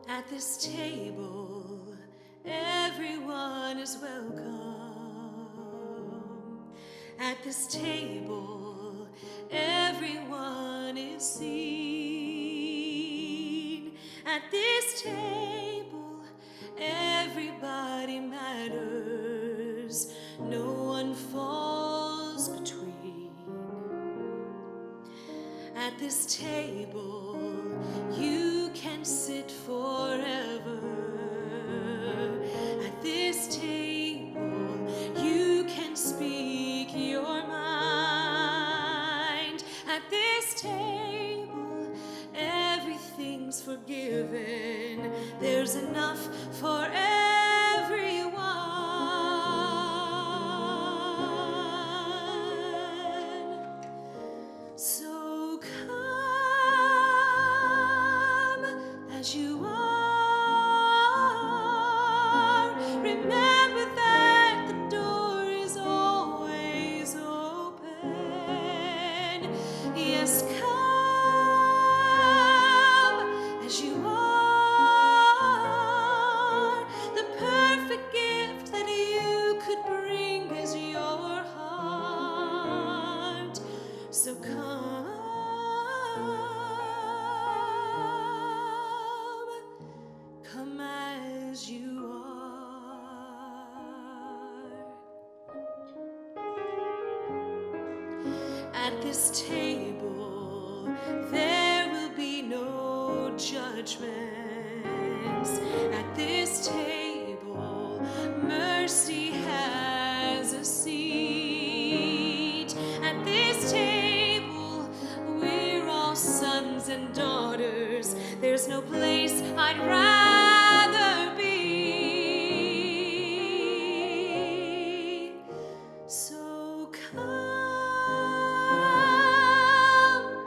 At this table, everyone is welcome. At this table, everyone is seen. At this table, everybody matters. No one falls between. At this table, you can sit forever. At this table, you can speak your mind. At this table, everything's forgiven. There's enough for everyone. So come as you are. Remember that the door is always open. Yes, come as you are. The perfect gift that you could bring is your heart. So come as you are. At this table, there will be no judgments. At this table, mercy has a seat. At this table, we're all sons and daughters. There's no place I'd rather be. So come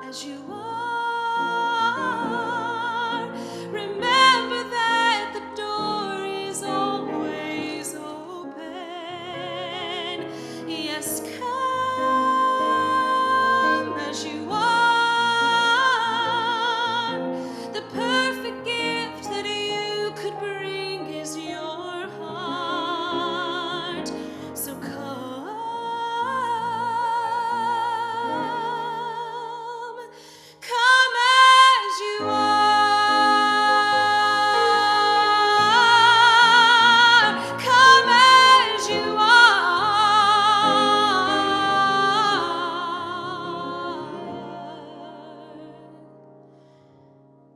as you are. Remember that the door is always open. Yes, come as you are. The perfect gift that you could bring is your heart. So come as you are. Come as you are.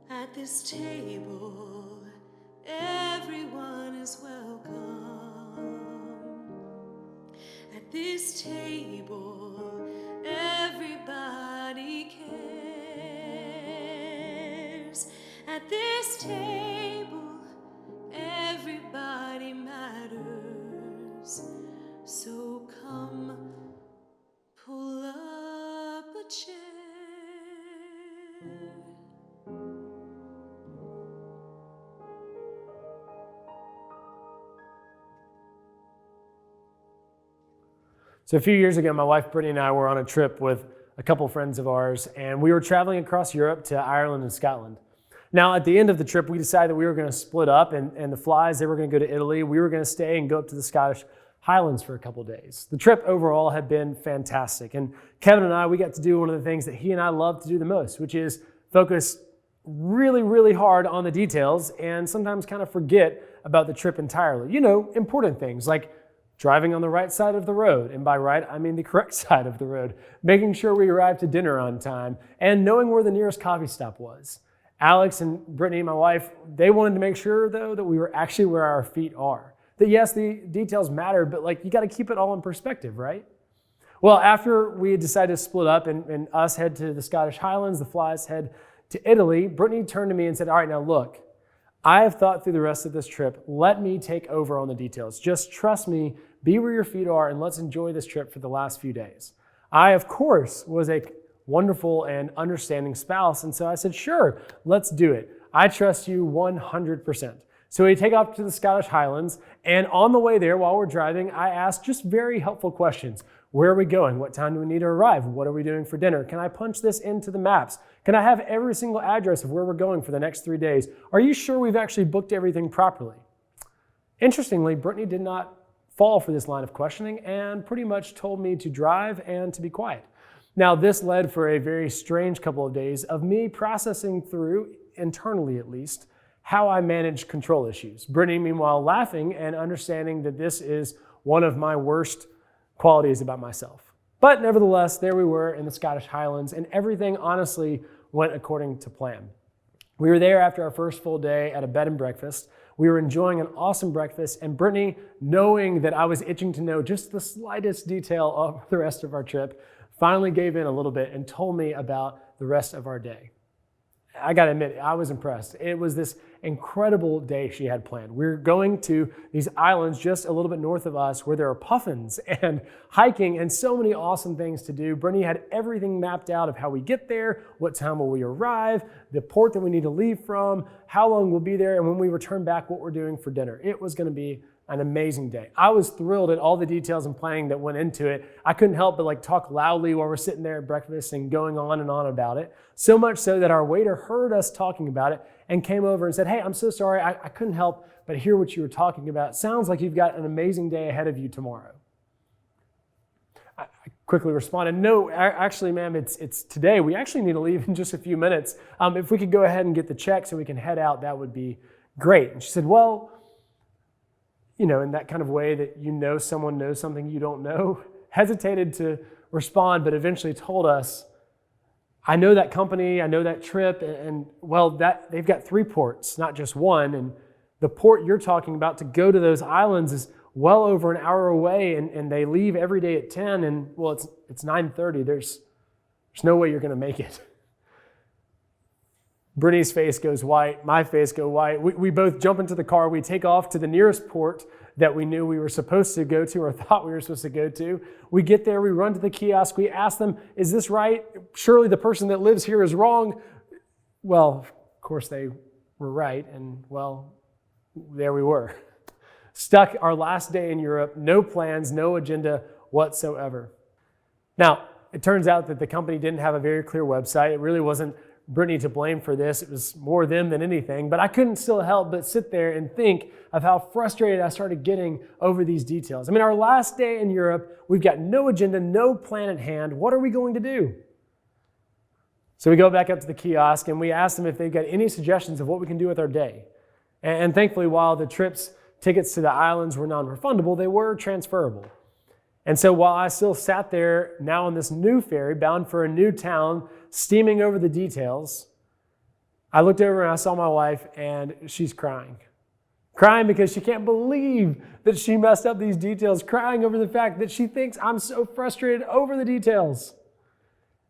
At this table, everyone is welcome. At this table, everybody cares. At this table, everybody matters. So come, pull up a chair. So a few years ago, my wife Brittany and I were on a trip with a couple friends of ours, and we were traveling across Europe to Ireland and Scotland. Now, at the end of the trip, we decided that we were going to split up, and the Flies, they were going to go to Italy. We were going to stay and go up to the Scottish Highlands for a couple days. The trip overall had been fantastic, and Kevin and I, we got to do one of the things that he and I love to do the most, which is focus really, really hard on the details and sometimes kind of forget about the trip entirely. You know, important things like driving on the right side of the road, and by right, I mean the correct side of the road, making sure we arrived to dinner on time, and knowing where the nearest coffee stop was. Alex and Brittany, my wife, they wanted to make sure, though, that we were actually where our feet are. That yes, the details matter, but you got to keep it all in perspective, right? Well, after we had decided to split up and us head to the Scottish Highlands, the Flies head to Italy, Brittany turned to me and said, all right, now look, I have thought through the rest of this trip. Let me take over on the details. Just trust me, be where your feet are, and let's enjoy this trip for the last few days. I, of course, was a wonderful and understanding spouse, and so I said, sure, let's do it. I trust you 100%. So we take off to the Scottish Highlands, and on the way there, while we're driving, I ask just very helpful questions. Where are we going? What time do we need to arrive? What are we doing for dinner? Can I punch this into the maps? Can I have every single address of where we're going for the next 3 days? Are you sure we've actually booked everything properly? Interestingly, Brittany did not fall for this line of questioning and pretty much told me to drive and to be quiet. Now, this led for a very strange couple of days of me processing through, internally at least, how I manage control issues. Brittany, meanwhile, laughing and understanding that this is one of my worst qualities about myself. But nevertheless, there we were in the Scottish Highlands, and everything honestly went according to plan. We were there after our first full day at a bed and breakfast. We were enjoying an awesome breakfast, and Brittany, knowing that I was itching to know just the slightest detail of the rest of our trip, finally gave in a little bit and told me about the rest of our day. I gotta admit, I was impressed. It was this incredible day she had planned. We're going to these islands just a little bit north of us where there are puffins and hiking and so many awesome things to do. Brittany had everything mapped out of how we get there, what time will we arrive, the port that we need to leave from, how long we'll be there, and when we return back, what we're doing for dinner. It was gonna be an amazing day. I was thrilled at all the details and planning that went into it. I couldn't help but talk loudly while we're sitting there at breakfast and going on and on about it. So much so that our waiter heard us talking about it and came over and said, "Hey, I'm so sorry. I couldn't help but hear what you were talking about. Sounds like you've got an amazing day ahead of you tomorrow." I quickly responded, "No, actually, ma'am, it's today. We actually need to leave in just a few minutes. If we could go ahead and get the check so we can head out, that would be great." And she said, "Well," in that kind of way that someone knows something you don't know, hesitated to respond, but eventually told us, "I know that company, I know that trip, and they've got 3 ports, not just one, and the port you're talking about to go to those islands is well over an hour away, and they leave every day at 10, and it's 9:30. There's no way you're going to make it." Brittany's face goes white, my face goes white. We both jump into the car. We take off to the nearest port that we knew we were supposed to go to or thought we were supposed to go to. We get there, we run to the kiosk. We ask them, "Is this right? Surely the person that lives here is wrong." Well, of course they were right. And there we were. Stuck our last day in Europe, no plans, no agenda whatsoever. Now, it turns out that the company didn't have a very clear website. It really wasn't Brittany to blame for this. It was more them than anything, but I couldn't still help but sit there and think of how frustrated I started getting over these details. Our last day in Europe, we've got no agenda, no plan at hand. What are we going to do? So we go back up to the kiosk and we ask them if they've got any suggestions of what we can do with our day. And thankfully, while the trip's tickets to the islands were non-refundable, they were transferable. And so while I still sat there now on this new ferry bound for a new town, steaming over the details, I looked over and I saw my wife, and she's crying. Crying because she can't believe that she messed up these details, crying over the fact that she thinks I'm so frustrated over the details.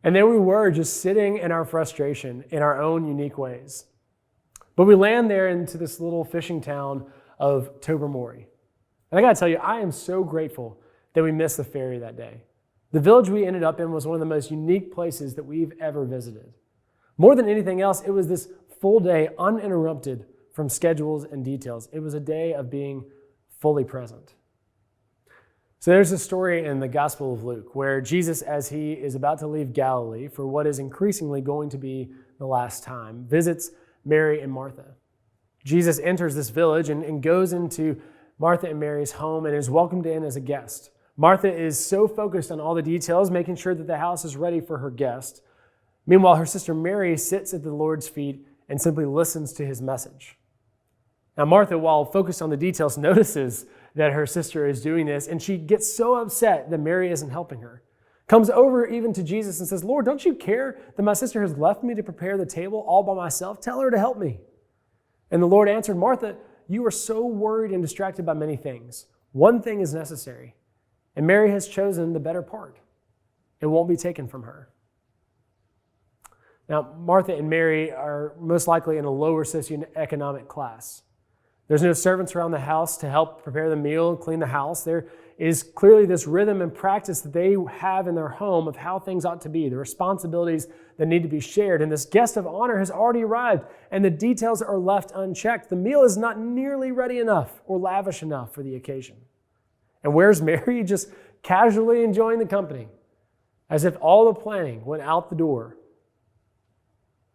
And there we were, just sitting in our frustration in our own unique ways. But we land there into this little fishing town of Tobermory. And I gotta tell you, I am so grateful that we missed the ferry that day. The village we ended up in was one of the most unique places that we've ever visited. More than anything else, it was this full day uninterrupted from schedules and details. It was a day of being fully present. So there's a story in the Gospel of Luke where Jesus, as he is about to leave Galilee for what is increasingly going to be the last time, visits Mary and Martha. Jesus enters this village and goes into Martha and Mary's home and is welcomed in as a guest. Martha is so focused on all the details, making sure that the house is ready for her guest. Meanwhile, her sister Mary sits at the Lord's feet and simply listens to his message. Now, Martha, while focused on the details, notices that her sister is doing this, and she gets so upset that Mary isn't helping her. Comes over even to Jesus and says, "Lord, don't you care that my sister has left me to prepare the table all by myself? Tell her to help me." And the Lord answered, "Martha, you are so worried and distracted by many things. One thing is necessary. And Mary has chosen the better part. It won't be taken from her." Now, Martha and Mary are most likely in a lower socioeconomic class. There's no servants around the house to help prepare the meal and clean the house. They're is clearly this rhythm and practice that they have in their home of how things ought to be, the responsibilities that need to be shared. And this guest of honor has already arrived, and the details are left unchecked. The meal is not nearly ready enough or lavish enough for the occasion. And where's Mary? Just casually enjoying the company, as if all the planning went out the door.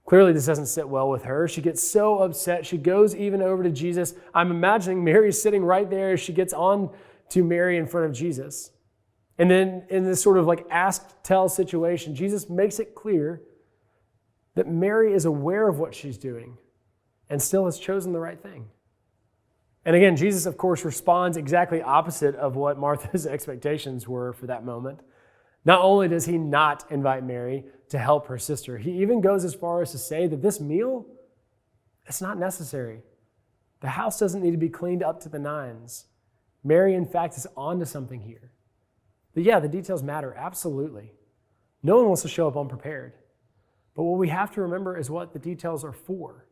Clearly, this doesn't sit well with her. She gets so upset. She goes even over to Jesus. I'm imagining Mary sitting right there as she gets on to Mary in front of Jesus. And then in this sort of like ask-tell situation, Jesus makes it clear that Mary is aware of what she's doing and still has chosen the right thing. And again, Jesus, of course, responds exactly opposite of what Martha's expectations were for that moment. Not only does he not invite Mary to help her sister, he even goes as far as to say that this meal, it's not necessary. The house doesn't need to be cleaned up to the nines. Mary, in fact, is onto something here. But yeah, the details matter, absolutely. No one wants to show up unprepared. But what we have to remember is what the details are for.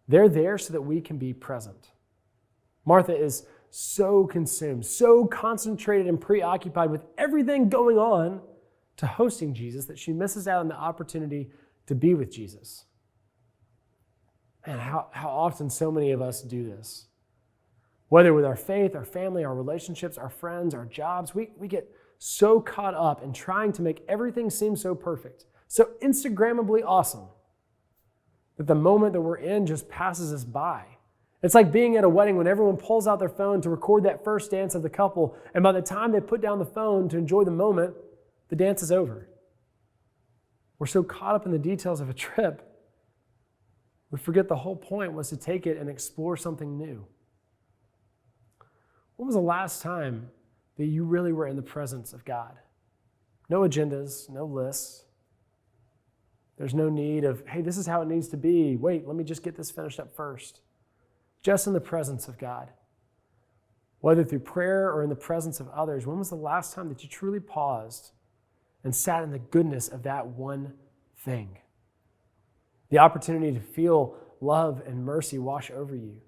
They're there so that we can be present. Martha is so consumed, so concentrated and preoccupied with everything going on to hosting Jesus that she misses out on the opportunity to be with Jesus. And how often so many of us do this. Whether with our faith, our family, our relationships, our friends, our jobs, we get so caught up in trying to make everything seem so perfect, so Instagrammably awesome, that the moment that we're in just passes us by. It's like being at a wedding when everyone pulls out their phone to record that first dance of the couple, and by the time they put down the phone to enjoy the moment, the dance is over. We're so caught up in the details of a trip, we forget the whole point was to take it and explore something new. When was the last time that you really were in the presence of God? No agendas, no lists. There's no need of, hey, this is how it needs to be. Wait, let me just get this finished up first. Just in the presence of God. Whether through prayer or in the presence of others, when was the last time that you truly paused and sat in the goodness of that one thing? The opportunity to feel love and mercy wash over you.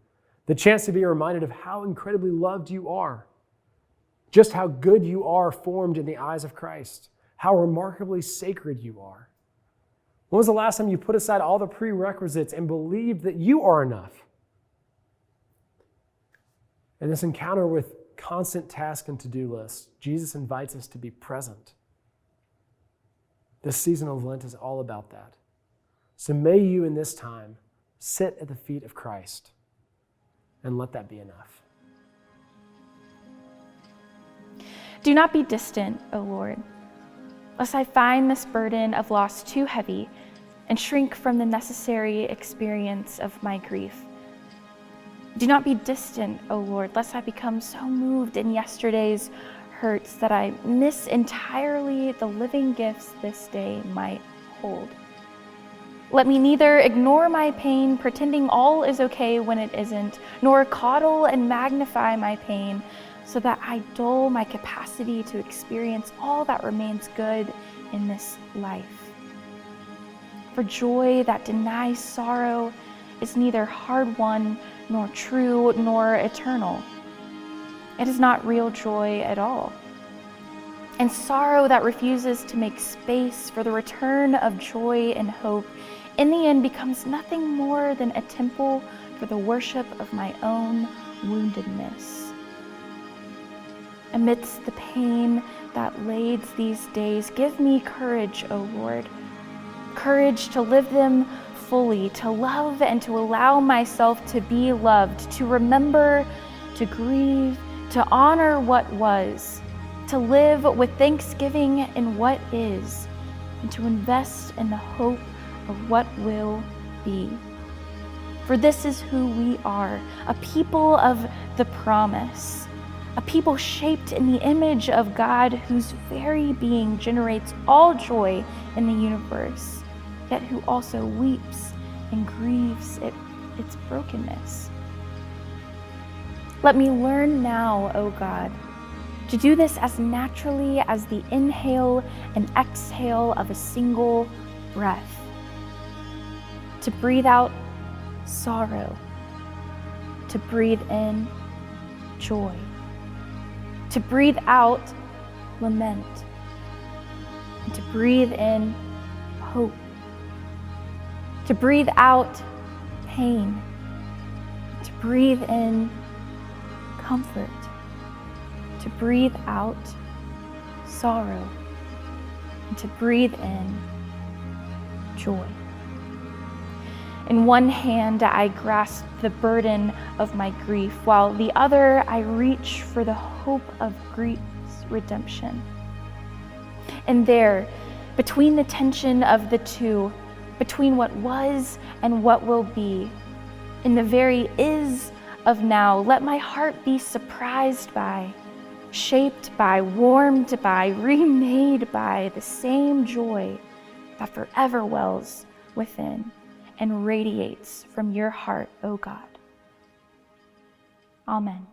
The chance to be reminded of how incredibly loved you are. Just how good you are formed in the eyes of Christ. How remarkably sacred you are. When was the last time you put aside all the prerequisites and believed that you are enough? In this encounter with constant task and to-do lists, Jesus invites us to be present. This season of Lent is all about that. So may you in this time sit at the feet of Christ and let that be enough. Do not be distant, O Lord, lest I find this burden of loss too heavy and shrink from the necessary experience of my grief. Do not be distant, O Lord, lest I become so moved in yesterday's hurts that I miss entirely the living gifts this day might hold. Let me neither ignore my pain, pretending all is okay when it isn't, nor coddle and magnify my pain, so that I dull my capacity to experience all that remains good in this life. For joy that denies sorrow is neither hard-won, nor true, nor eternal. It is not real joy at all. And sorrow that refuses to make space for the return of joy and hope, in the end becomes nothing more than a temple for the worship of my own woundedness. Amidst the pain that lades these days, give me courage, O Lord, courage to live them fully, to love and to allow myself to be loved, to remember, to grieve, to honor what was, to live with thanksgiving in what is, and to invest in the hope of what will be. For this is who we are, a people of the promise, a people shaped in the image of God, whose very being generates all joy in the universe, yet who also weeps and grieves at its brokenness. Let me learn now, O God, to do this as naturally as the inhale and exhale of a single breath, to breathe out sorrow, to breathe in joy, to breathe out lament, and to breathe in hope, to breathe out pain, to breathe in comfort, to breathe out sorrow, and to breathe in joy. In one hand, I grasp the burden of my grief, while the other I reach for the hope of grief's redemption. And there, between the tension of the two, between what was and what will be, in the very is of now, let my heart be surprised by, shaped by, warmed by, remade by the same joy that forever wells within and radiates from your heart, O God. Amen.